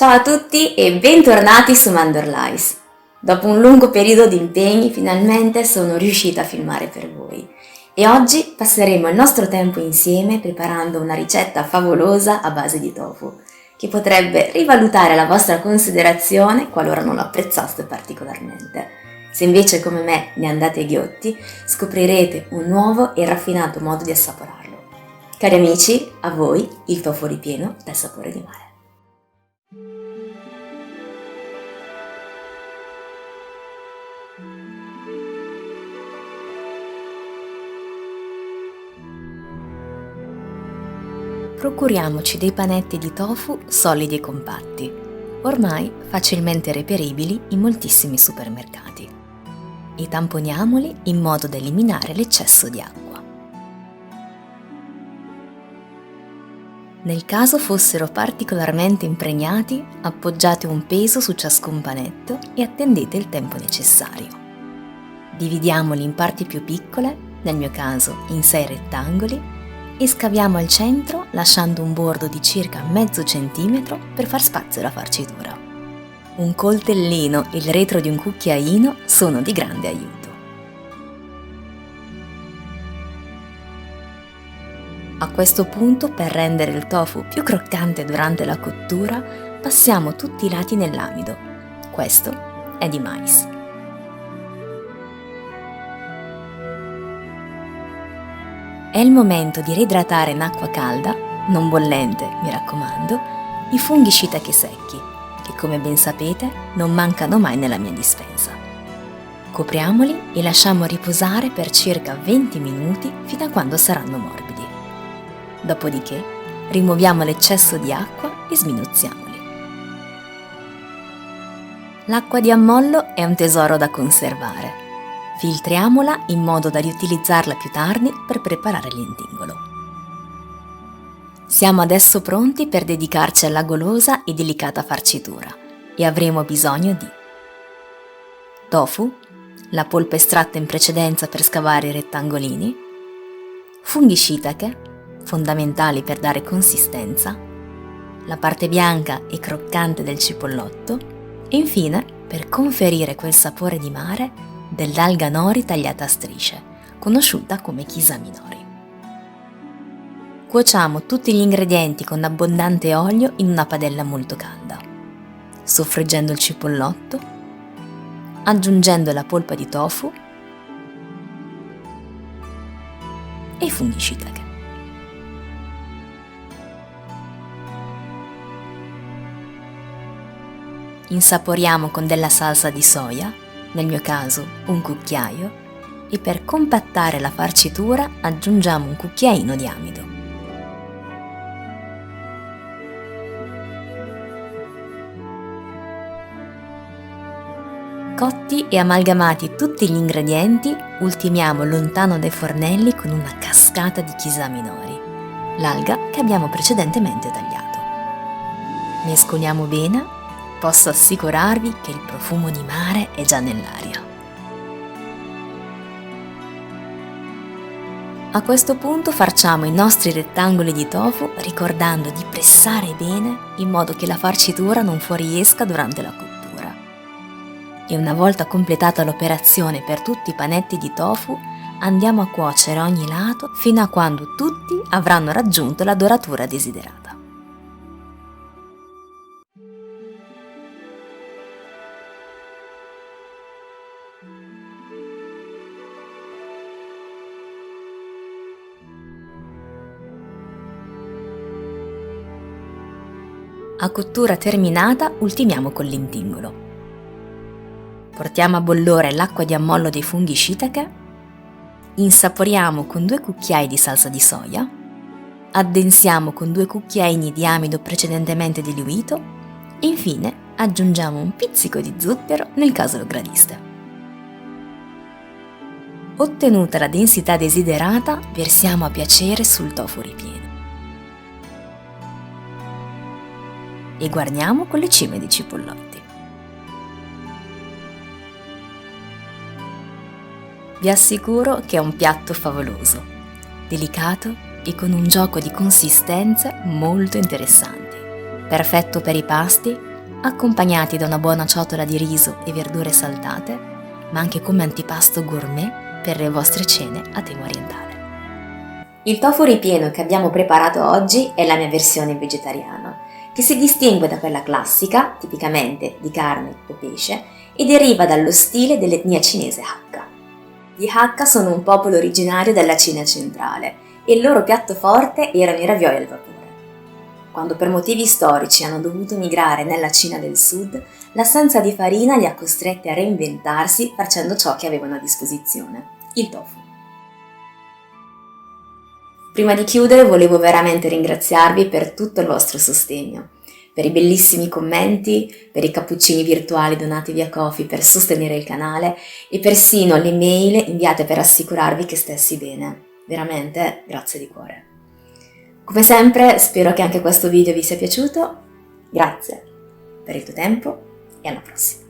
Ciao a tutti e bentornati su Mandorlice. Dopo un lungo periodo di impegni, finalmente sono riuscita a filmare per voi. E oggi passeremo il nostro tempo insieme preparando una ricetta favolosa a base di tofu, che potrebbe rivalutare la vostra considerazione qualora non lo apprezzaste particolarmente. Se invece come me ne andate ai ghiotti, scoprirete un nuovo e raffinato modo di assaporarlo. Cari amici, a voi il tofu ripieno dal sapore di mare. Procuriamoci dei panetti di tofu solidi e compatti, ormai facilmente reperibili in moltissimi supermercati, e tamponiamoli in modo da eliminare l'eccesso di acqua. Nel caso fossero particolarmente impregnati, appoggiate un peso su ciascun panetto e attendete il tempo necessario. Dividiamoli in parti più piccole, nel mio caso in 6 rettangoli, e scaviamo al centro lasciando un bordo di circa mezzo centimetro per far spazio alla farcitura. Un coltellino e il retro di un cucchiaino sono di grande aiuto. A questo punto, per rendere il tofu più croccante durante la cottura, passiamo tutti i lati nell'amido. Questo è di mais. È il momento di reidratare in acqua calda, non bollente, mi raccomando, i funghi shiitake secchi, che come ben sapete non mancano mai nella mia dispensa. Copriamoli e lasciamo riposare per circa 20 minuti fino a quando saranno morbidi. Dopodiché rimuoviamo l'eccesso di acqua e sminuzziamoli. L'acqua di ammollo è un tesoro da conservare. Filtriamola in modo da riutilizzarla più tardi per preparare l'intingolo. Siamo adesso pronti per dedicarci alla golosa e delicata farcitura e avremo bisogno di tofu, la polpa estratta in precedenza per scavare i rettangolini, funghi shiitake, fondamentali per dare consistenza, la parte bianca e croccante del cipollotto e infine, per conferire quel sapore di mare, dell'alga nori tagliata a strisce, conosciuta come kisami nori. Cuociamo tutti gli ingredienti con abbondante olio in una padella molto calda, soffriggendo il cipollotto, aggiungendo la polpa di tofu e i funghi shiitake. Insaporiamo con della salsa di soia, nel mio caso un cucchiaio, e per compattare la farcitura aggiungiamo un cucchiaino di amido. Cotti e amalgamati tutti gli ingredienti, ultimiamo lontano dai fornelli con una cascata di kisami nori, l'alga che abbiamo precedentemente tagliato. Mescoliamo bene. Posso assicurarvi che il profumo di mare è già nell'aria. A questo punto farciamo i nostri rettangoli di tofu ricordando di pressare bene in modo che la farcitura non fuoriesca durante la cottura. E una volta completata l'operazione per tutti i panetti di tofu, andiamo a cuocere ogni lato fino a quando tutti avranno raggiunto la doratura desiderata. A cottura terminata, ultimiamo con l'intingolo. Portiamo a bollore l'acqua di ammollo dei funghi shiitake, insaporiamo con 2 cucchiai di salsa di soia, addensiamo con 2 cucchiaini di amido precedentemente diluito e infine aggiungiamo un pizzico di zucchero nel caso lo gradiste. Ottenuta la densità desiderata, versiamo a piacere sul tofu ripieno. E guarniamo con le cime di cipollotti. Vi assicuro che è un piatto favoloso, delicato e con un gioco di consistenze molto interessanti, perfetto per i pasti, accompagnati da una buona ciotola di riso e verdure saltate, ma anche come antipasto gourmet per le vostre cene a tema orientale. Il tofu ripieno che abbiamo preparato oggi è la mia versione vegetariana, che si distingue da quella classica, tipicamente di carne o pesce, e deriva dallo stile dell'etnia cinese Hakka. Gli Hakka sono un popolo originario della Cina centrale e il loro piatto forte erano i ravioli al vapore. Quando per motivi storici hanno dovuto migrare nella Cina del Sud, l'assenza di farina li ha costretti a reinventarsi facendo ciò che avevano a disposizione, il tofu. Prima di chiudere volevo veramente ringraziarvi per tutto il vostro sostegno, per i bellissimi commenti, per i cappuccini virtuali donati via Ko-fi per sostenere il canale e persino le mail inviate per assicurarvi che stessi bene. Veramente grazie di cuore. Come sempre spero che anche questo video vi sia piaciuto. Grazie per il tuo tempo e alla prossima.